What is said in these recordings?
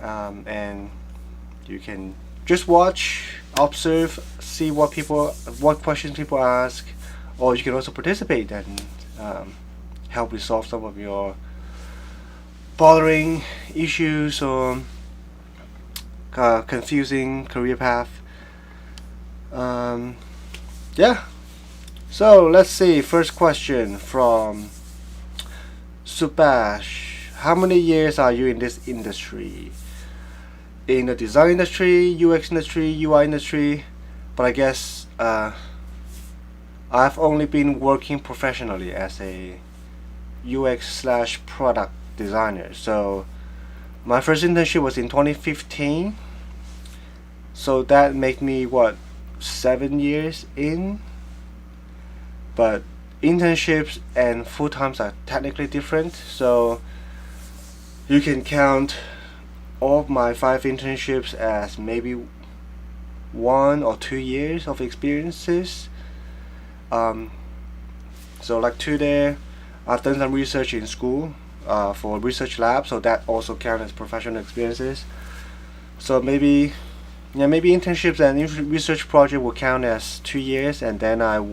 and you can just watch, observe, see what questions people ask, or you can also participate and help resolve some of your bothering issues or confusing career path. Um, yeah. So let's see. First question from Subash. How many years are you in this industry? In the design industry, UX industry, UI industry, but I guess I've only been working professionally as a UX/slash product designer. So my first internship was in 2015. So that made me what, 7 years in. But internships and full times are technically different. So you can count all of my 5 internships as maybe 1 or 2 years of experiences. So like 2 there, I've done some research in school for research lab, so that also counts as professional experiences. So maybe internships and research project will count as 2 years, and then I've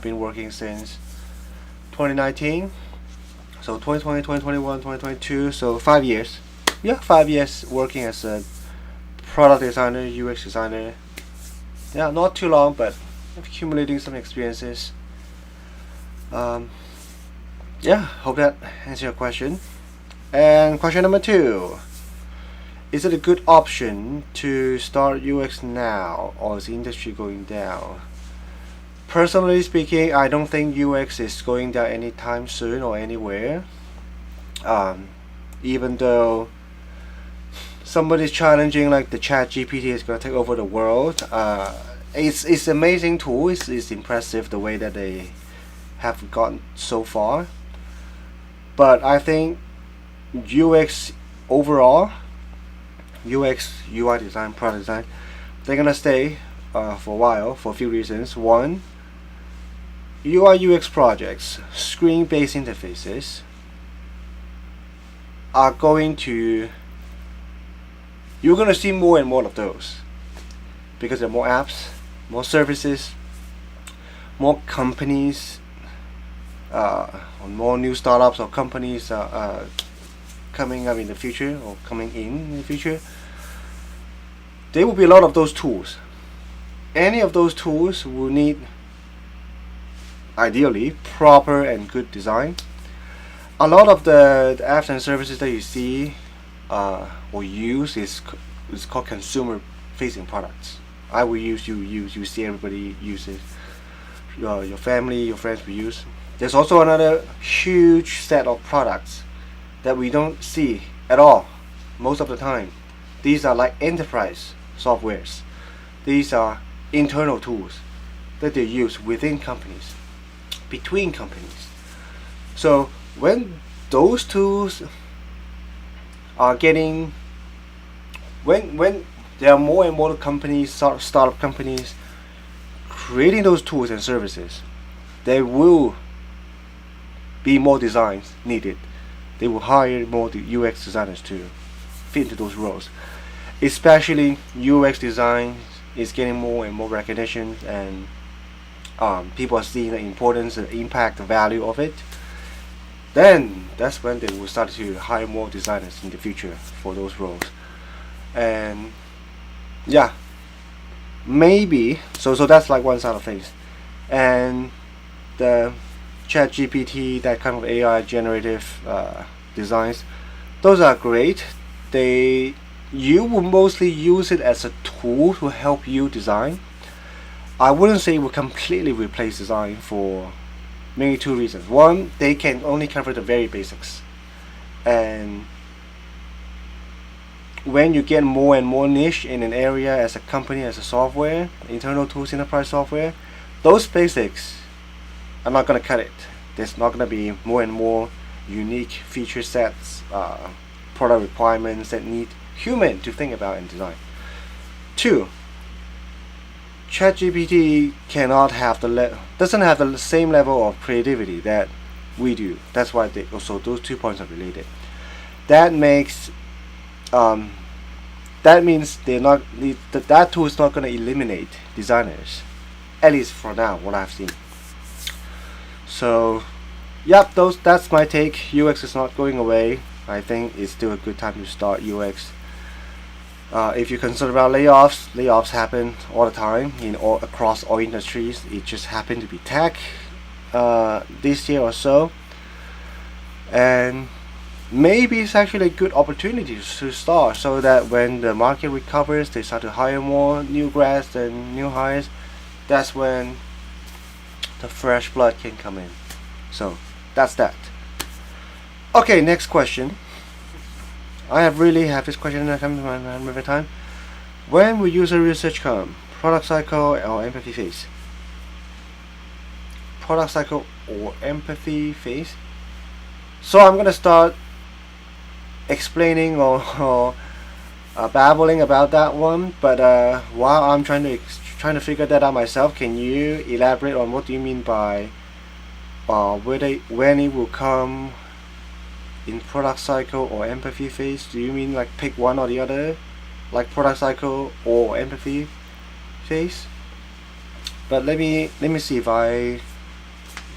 been working since 2019. So 2020, 2021, 2022, so 5 years. Yeah, 5 years working as a product designer, UX designer. Yeah, not too long, but accumulating some experiences. Um, yeah, hope that answers your question. And question number 2. Is it a good option to start UX now, or is the industry going down? Personally speaking, I don't think UX is going down anytime soon or anywhere. Even though somebody's challenging like the Chat GPT is going to take over the world, it's amazing tool. It's impressive the way that they have gotten so far. But I think UX overall, UX, UI design, product design, they're gonna stay for a while for a few reasons. One, UI UX projects, screen-based interfaces, are going to you're gonna see more and more of those because there are more apps, more services, more companies, or more new startups or companies coming up in the future or coming in the future. There will be a lot of those tools. Any of those tools will need, ideally, proper and good design. A lot of the apps and services that you see or use is called consumer facing products. I will use, you see everybody use it. Your family, your friends will use. There's also another huge set of products that we don't see at all most of the time. These are like enterprise softwares. These are internal tools that they use within companies, between companies. So when those tools are getting, when there are more and more companies, startup companies, creating those tools and services, there will be more designs needed. They will hire more UX designers to fit into those roles. Especially UX design is getting more and more recognition, and people are seeing the importance, the impact, the value of it. Then that's when they will start to hire more designers in the future for those roles. And yeah, maybe so that's like one side of things. And the Chat GPT, that kind of AI generative designs, those are great. You will mostly use it as a tool to help you design. I wouldn't say it will completely replace design for mainly 2 reasons. One, they can only cover the very basics, and when you get more and more niche in an area as a company, as a software, internal tools, enterprise software, those basics are not going to cut it. There's not going to be more and more unique feature sets, product requirements that need human to think about and design. 2, ChatGPT doesn't have the same level of creativity that we do. That's why those 2 points are related. That makes um, that means that tool is not going to eliminate designers, at least for now, what I've seen. So, yep, that's my take. UX is not going away. I think it's still a good time to start UX. If you're concerned about layoffs happen all the time across all industries. It just happened to be tech this year or so, and maybe it's actually a good opportunity to start, so that when the market recovers, they start to hire more new grads and new hires. That's when the fresh blood can come in. So that's that. Okay, next question. I really have this question that comes to my mind every time. When will user research come? Product cycle or empathy phase? Product cycle or empathy phase? So I'm gonna start explaining or babbling about that one. But while I'm trying to figure that out myself, can you elaborate on what do you mean by when it will come? In product cycle or empathy phase? Do you mean like pick one or the other, like product cycle or empathy phase? But let me see if I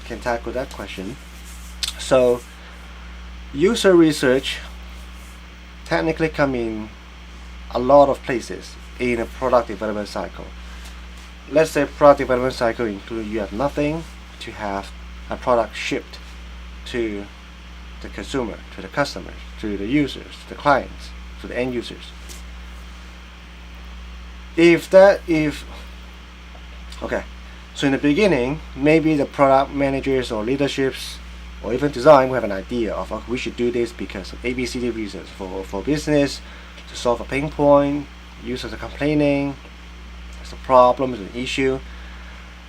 can tackle that question. So user research technically come in a lot of places in a product development cycle. Let's say product development cycle includes you have nothing to have a product shipped to the consumer, to the customers, to the users, to the clients, to the end users. Okay, so in the beginning, maybe the product managers or leaderships or even design will have an idea of, okay, we should do this because of ABCD reasons, for business, to solve a pain point, users are complaining, there's a problem, there's an issue,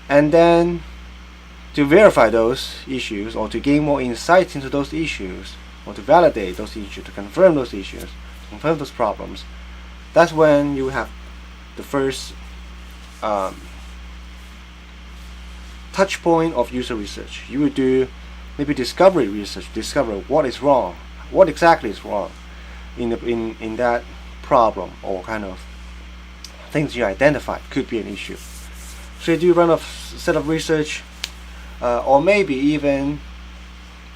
and then to verify those issues, or to gain more insight into those issues, or to validate those issues, to confirm those issues, confirm those problems, that's when you have the first touch point of user research. You would do maybe discovery research, discover what is wrong, what exactly is wrong in that problem, or kind of things you identified could be an issue. So you do run a set of research. Or maybe even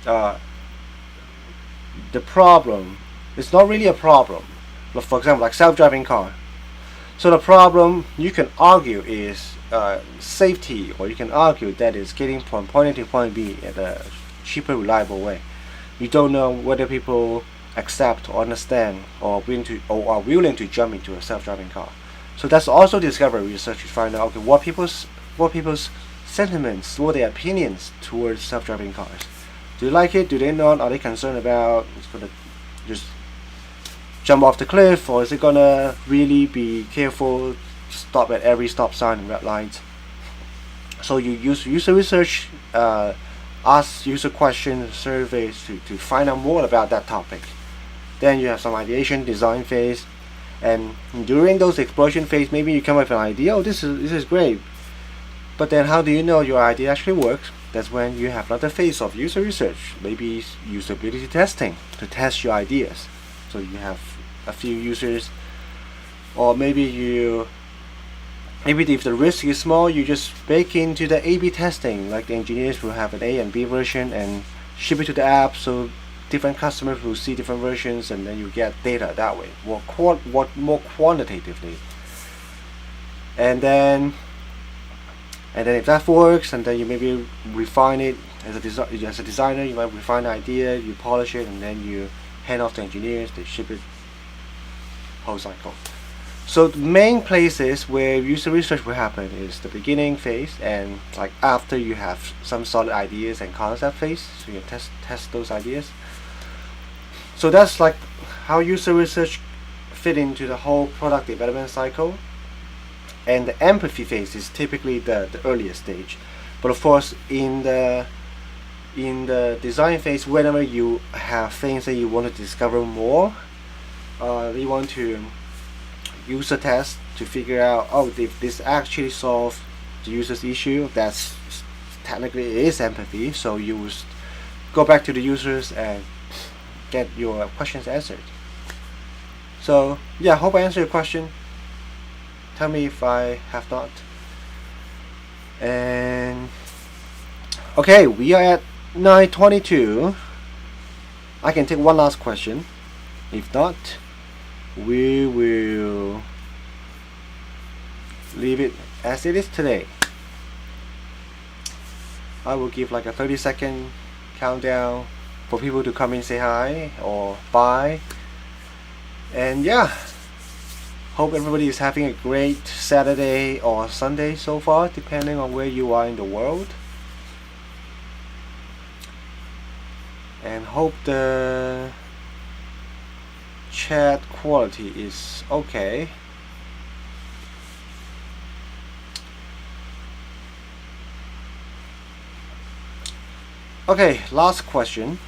the problem is not really a problem. For example, like self-driving car. So the problem you can argue is safety, or you can argue that it's getting from point A to point B at a cheaper, reliable way. You don't know whether people accept or understand or are willing to jump into a self-driving car. So that's also discovery research to find out, okay, what people's sentiments, what their opinions towards self-driving cars. Do they like it? Do they not? Are they concerned about it's gonna just jump off the cliff, or is it gonna really be careful, stop at every stop sign and red light? So you use user research, ask user questions, surveys to find out more about that topic. Then you have some ideation, design phase, and during those exploration phase, maybe you come up with an idea. Oh, this is great. But then how do you know your idea actually works? That's when you have another phase of user research, maybe usability testing, to test your ideas. So you have a few users, or maybe if the risk is small, you just bake into the A/B testing, like the engineers will have an A and B version and ship it to the app, so different customers will see different versions, and then you get data that way, more quantitatively. And then if that works, and then you maybe refine it as a designer, you might refine the idea, you polish it, and then you hand off to engineers, they ship it, whole cycle. So the main places where user research will happen is the beginning phase, and like after you have some solid ideas and concept phase, so you test those ideas. So that's like how user research fit into the whole product development cycle. And the empathy phase is typically the earliest stage, but of course in the design phase, whenever you have things that you want to discover more, you want to user test to figure out, oh, if this actually solves the user's issue, that's technically is empathy. So you will go back to the users and get your questions answered. So yeah, hope I answered your question. Tell me if I have not. And okay, we are at 9:22. I can take one last question. If not, we will leave it as it is today. I will give like a 30-second countdown for people to come in, say hi or bye. And yeah, hope everybody is having a great Saturday or Sunday so far, depending on where you are in the world. And hope the chat quality is okay. Okay, last question.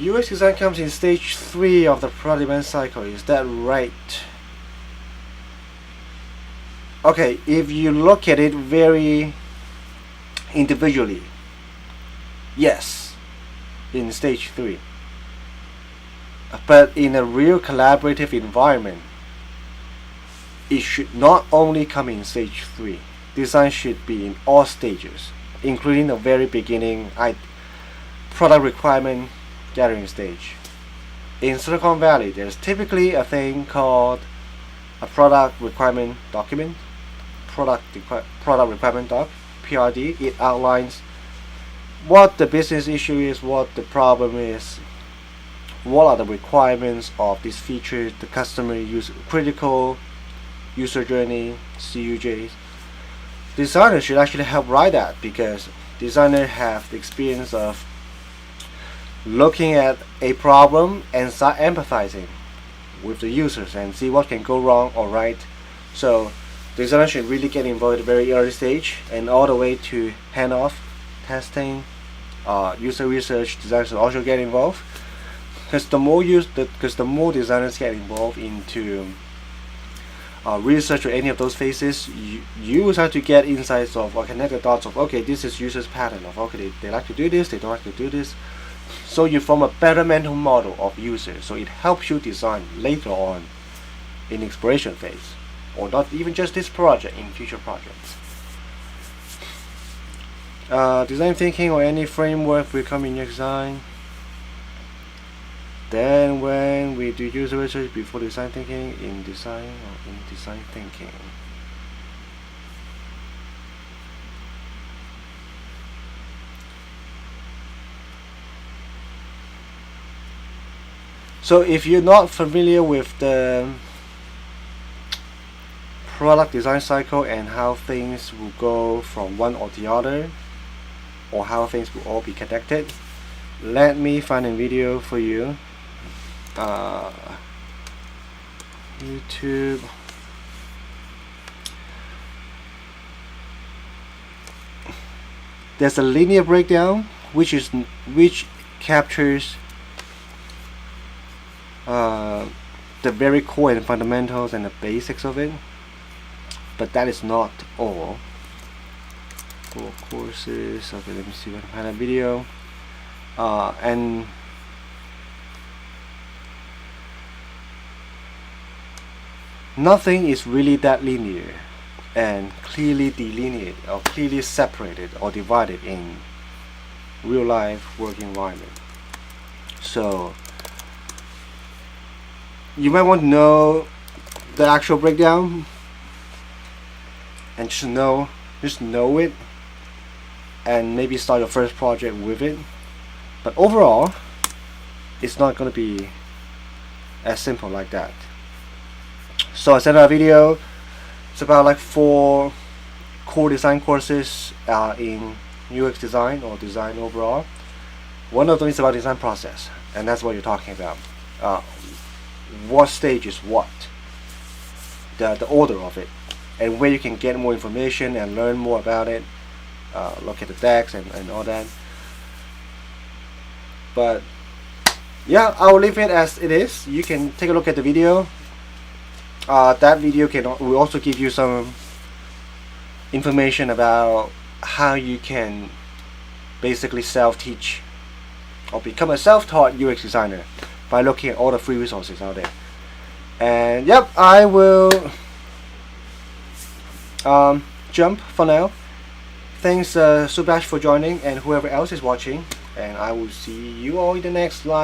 UX design comes in stage 3 of the product development cycle, is that right? Okay, if you look at it very individually, yes, in stage 3. But in a real collaborative environment, it should not only come in stage 3. Design should be in all stages, including the very beginning product requirement gathering stage. In Silicon Valley, there's typically a thing called a product requirement document, product requirement doc, PRD. It outlines what the business issue is, what the problem is, what are the requirements of this feature, the customer critical user journey, CUJs. Designers should actually help write that, because designers have the experience of looking at a problem and start empathizing with the users and see what can go wrong or right. So designers should really get involved at a very early stage, and all the way to handoff, testing, user research. Designers should also get involved, because the more designers get involved into research or any of those phases, you will start to get insights of, or connect the dots of, okay, this is users pattern of, okay, they like to do this, they don't like to do this. So you form a better mental model of users, so it helps you design later on in exploration phase, or not even just this project, in future projects. Design thinking or any framework will come in your design. Then when we do user research before design thinking, in design or in design thinking. So if you're not familiar with the product design cycle and how things will go from one or the other, or how things will all be connected, let me find a video for you. YouTube. There's a linear breakdown which captures the very core and fundamentals and the basics of it, but that is not all. For courses, okay, let me see if I can find a video. And nothing is really that linear and clearly delineated or clearly separated or divided in real life work environment. So you might want to know the actual breakdown and just know it, and maybe start your first project with it. But overall, it's not going to be as simple like that. So I sent out a video. It's about like 4 core design courses in UX design or design overall. One of them is about design process, and that's what you're talking about. What stage is what, the order of it, and where you can get more information and learn more about it. Look at the decks and all that. But yeah, I will leave it as it is. You can take a look at the video. That video will also give you some information about how you can basically self-teach or become a self-taught UX designer by looking at all the free resources out there. And yep, I will jump for now. Thanks Subash for joining, and whoever else is watching, and I will see you all in the next live.